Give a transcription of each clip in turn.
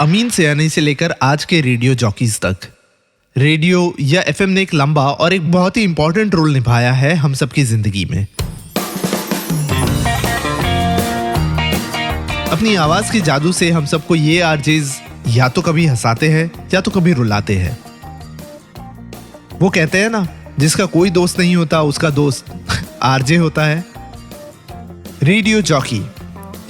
अमीन सयानी से लेकर आज के रेडियो जॉकीज तक, रेडियो या एफएम ने एक लंबा और एक बहुत ही इंपॉर्टेंट रोल निभाया है हम सबकी जिंदगी में। अपनी आवाज के जादू से हम सबको ये आरजेज या तो कभी हंसाते हैं या तो कभी रुलाते हैं। वो कहते हैं ना, जिसका कोई दोस्त नहीं होता उसका दोस्त आरजे होता है। रेडियो जॉकी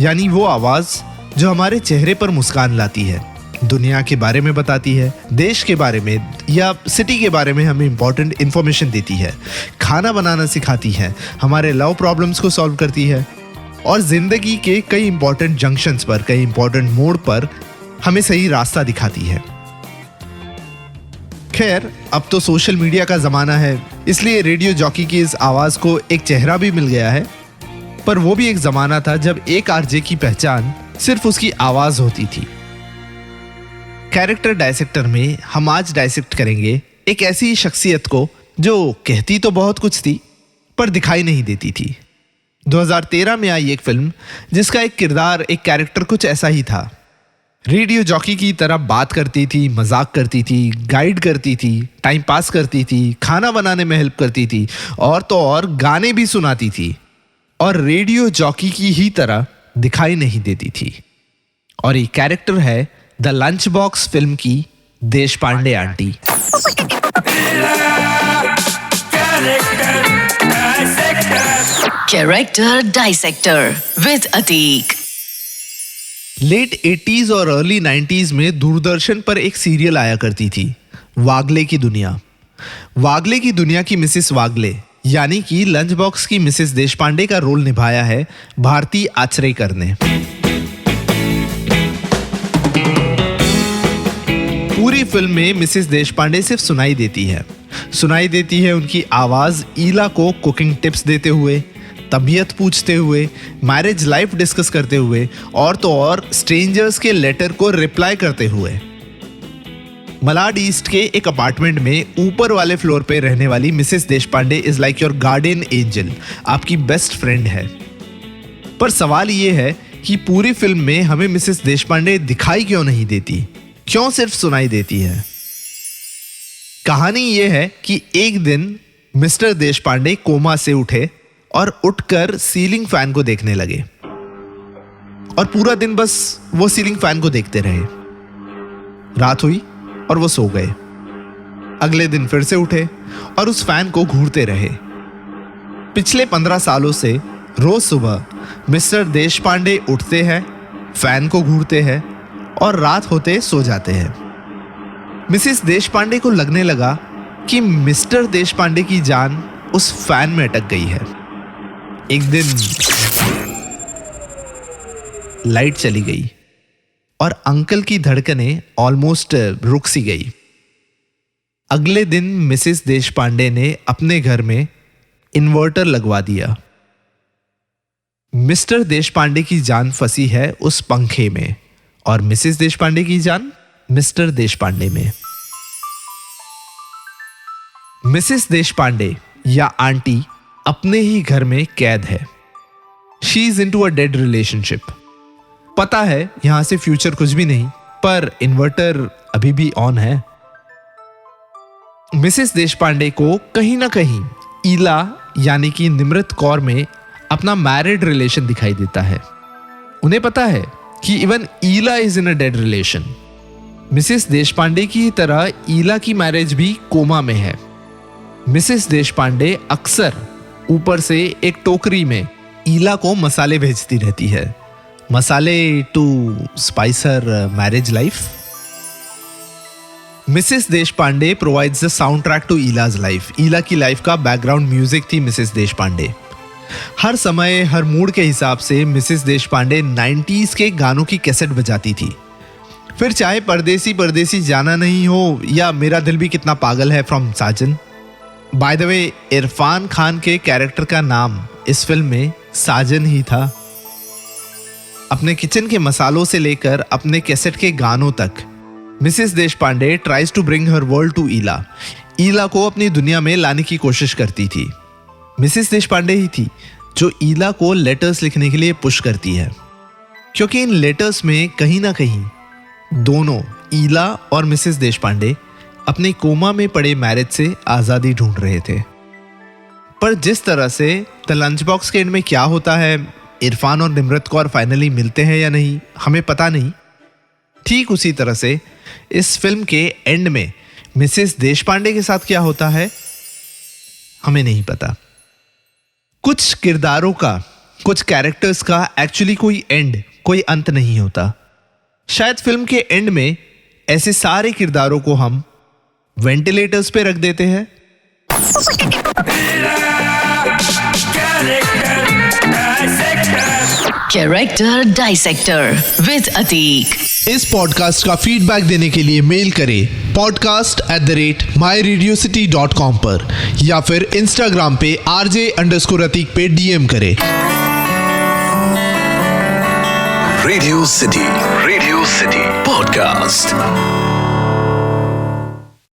यानी वो आवाज जो हमारे चेहरे पर मुस्कान लाती है, दुनिया के बारे में बताती है, देश के बारे में या सिटी के बारे में हमें इंपॉर्टेंट इंफॉर्मेशन देती है, खाना बनाना सिखाती है, हमारे लव प्रॉब्लम्स को सॉल्व करती है और जिंदगी के कई इंपॉर्टेंट जंक्शंस पर, कई इंपॉर्टेंट मोड़ पर हमें सही रास्ता दिखाती है। खैर, अब तो सोशल मीडिया का जमाना है, इसलिए रेडियो जॉकी की इस आवाज को एक चेहरा भी मिल गया है। पर वो भी एक जमाना था जब एक आरजे की पहचान सिर्फ उसकी आवाज होती थी। कैरेक्टर डायसेक्टर में हम आज डायसेक्ट करेंगे एक ऐसी शख्सियत को जो कहती तो बहुत कुछ थी पर दिखाई नहीं देती थी। 2013 में आई एक फिल्म जिसका एक किरदार, एक कैरेक्टर कुछ ऐसा ही था। रेडियो जॉकी की तरह बात करती थी, मजाक करती थी, गाइड करती थी, टाइम पास करती थी, खाना बनाने में हेल्प करती थी और तो और गाने भी सुनाती थी और रेडियो जॉकी की ही तरह दिखाई नहीं देती थी। और ये कैरेक्टर है द लंच बॉक्स फिल्म की Deshpande aunty. Character dissector with Atiq. Late 80s और अर्ली 90s में दूरदर्शन पर एक सीरियल आया करती थी, वागले की दुनिया। वागले की दुनिया की मिसेस वागले यानी कि लंच बॉक्स की मिसेस देशपांडे का रोल निभाया है भारती आचरेकर ने। पूरी फिल्म में मिसेस देशपांडे सिर्फ सुनाई देती है उनकी आवाज ईला को कुकिंग टिप्स देते हुए, तबीयत पूछते हुए, मैरिज लाइफ डिस्कस करते हुए और तो और स्ट्रेंजर्स के लेटर को रिप्लाई करते हुए। मलाड ईस्ट के एक अपार्टमेंट में ऊपर वाले फ्लोर पे रहने वाली Mrs Deshpande is like your guardian angel, आपकी बेस्ट फ्रेंड है। पर सवाल ये है कि पूरी फिल्म में हमें मिसेस देशपांडे दिखाई क्यों नहीं देती, क्यों सिर्फ सुनाई देती है? कहानी ये है कि एक दिन मिस्टर देशपांडे कोमा से उठे और उठकर सीलिंग फैन को देखने लगे और पूरा दिन बस वो सीलिंग फैन को देखते रहे। रात हुई और वो सो गए। अगले दिन फिर से उठे और उस फैन को घूरते रहे। पिछले 15 सालों से रोज सुबह मिस्टर देशपांडे उठते हैं, फैन को घूरते हैं और रात होते सो जाते हैं। मिसेस देशपांडे को लगने लगा कि मिस्टर देशपांडे की जान उस फैन में अटक गई है। एक दिन लाइट चली गई और अंकल की धड़कनें ऑलमोस्ट रुक सी गई। अगले दिन मिसेस देशपांडे ने अपने घर में इन्वर्टर लगवा दिया। मिस्टर देशपांडे की जान फंसी है उस पंखे में और मिसेस देशपांडे की जान मिस्टर देशपांडे में। मिसेस देशपांडे या आंटी अपने ही घर में कैद है। She is into a dead relationship. पता है यहां से फ्यूचर कुछ भी नहीं, पर इन्वर्टर अभी भी ऑन है। मिसेस देशपांडे को कहीं ना कहीं ईला यानी कि निमृत कौर में अपना मैरिड रिलेशन दिखाई देता है। उन्हें पता है कि even Ila is in a dead relation. Mrs Deshpande की तरह ईला की मैरिज भी कोमा में है। मिसेस देशपांडे अक्सर ऊपर से एक टोकरी में ईला को मसाले भेजती रहती है, मसाले to spice her marriage life. Mrs Deshpande provides the sound track to Ila's life. Ila की लाइफ का बैकग्राउंड म्यूजिक थी मिसेस देशपांडे। हर समय, हर मूड के हिसाब से मिसेस देशपांडे 90s के गानों की कैसेट बजाती थी। फिर चाहे परदेसी परदेसी जाना नहीं हो या मेरा दिल भी कितना पागल है from Sajan. By the way, Irrfan Khan के कैरेक्टर का नाम इस फिल्म में साजन ही था। अपने किचन के मसालों से लेकर अपने कैसेट के गानों तक Mrs Deshpande tries to bring her world to Ila. Ila को अपनी दुनिया में लाने की कोशिश करती थी। मिसेस देशपांडे ही थी जो ईला को लेटर्स लिखने के लिए पुश करती है, क्योंकि इन लेटर्स में कहीं ना कहीं दोनों ईला और मिसेस देशपांडे अपने कोमा में पड़े मैरिज से आज़ादी ढूंढ रहे थे। पर जिस तरह से द लंच बॉक्स के एंड में क्या होता है, इरफान और निम्रत कौर फाइनली मिलते हैं या नहीं, हमें पता नहीं। ठीक उसी तरह से इस फिल्म के एंड में मिसेस देशपांडे के साथ क्या होता है, हमें नहीं पता। कुछ किरदारों का, कुछ कैरेक्टर्स का एक्चुअली कोई एंड, कोई अंत नहीं होता। शायद फिल्म के एंड में ऐसे सारे किरदारों को हम वेंटिलेटर्स पे रख देते हैं। Character dissector with Atiq. इस पॉडकास्ट का फीडबैक देने के लिए मेल करें podcast@myradiocity.com पर या फिर इंस्टाग्राम पे RJ_अतीक पे DM करें। Radio city podcast.